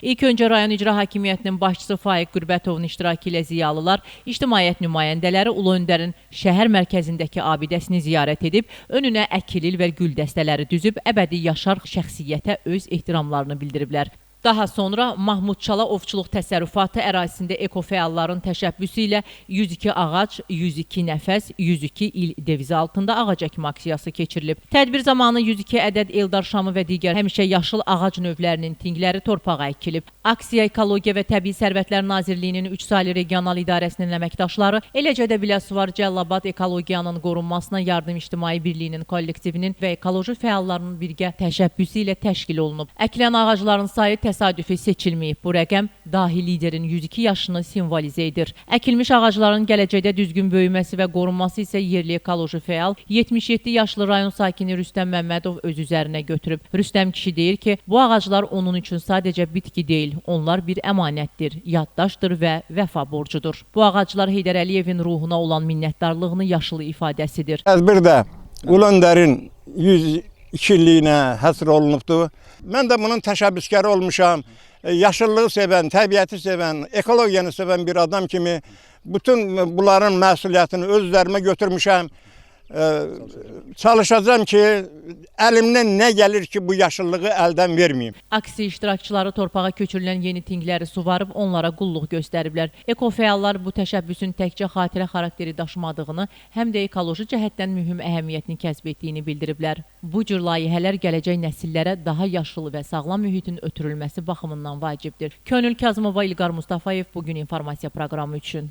İlk öncə rayon icra hakimiyyətinin başçısı Faiq Qürbətovun iştirakı ilə ziyalılar, ictimaiyyət nümayəndələri Ulu Öndərin şəhər mərkəzindəki abidəsini ziyarət edib, önünə əkilil və gül dəstələri düzüb, əbədi yaşar şəxsiyyətə öz ehtiramlarını bildiriblər. Daha sonra Mahmudçala Ovçuluq Təsərrüfatı ərazisində ekofəalların təşəbbüsü ilə 102 ağac, 102 nəfəs, 102 il devizi altında ağac əkmə aksiyası keçirilib. Tədbir zamanı 102 ədəd Eldar şamı və digər həmişə yaşıl ağac növlərinin tingləri torpağa əkilib. Aksiya Ekologiya və Təbii Sərvətlər Nazirliyinin 3 saylı regional idarəsinin əməkdaşları, eləcə də Biləsuvar Cəllabad ekologiyanın qorunmasına yardım ictimai birliyinin kollektivinin və ekoloji fəallarının birgə təşəbbüsü ilə təşkil olunub. Əkilən ağacların sayı təsadüfi seçilməyib. Bu rəqəm dahi liderin 102 yaşını simvolizə edir. Əkilmiş ağacların gələcəkdə düzgün böyüməsi və qorunması isə yerli ekoloji fəal 77 yaşlı rayon sakini Rüstəm Məmmədov öz üzərinə götürüb. Rüstəm kişi deyir ki, bu ağaclar onun üçün sadəcə bitki deyil, onlar bir əmanətdir, yaddaşdır və vəfa borcudur. Bu ağaclar Heydər Əliyevin ruhuna olan minnətdarlığını yaşılı ifadəsidir. Tədbirdə Ulu Öndərin 102 illiyinə həsr olunubdur. Mən də bunun təşəbbüskarı olmuşam. Yaşıllığı sevən, təbiəti sevən, ekologiyanı sevən bir adam kimi bütün bunların məsuliyyətini öz üzərimə götürmüşəm. Çalışacağım ki, əlimdən nə gəlir ki, bu yaşıllığı əldən verməyim. Aksiya iştirakçıları torpağa köçürülən yeni tingləri suvarıb onlara qulluq göstəriblər. Ekofəallar bu təşəbbüsün təkcə xatirə xarakteri daşımadığını, həm də ekoloji cəhətdən mühüm əhəmiyyətini kəsb etdiyini bildiriblər. Bu cür layihələr gələcək nəsillərə daha yaşıl və sağlam mühitin ötürülməsi baxımından vacibdir. Könül Kazımova, İlqar Mustafayev, Bugün informasiya proqramı üçün.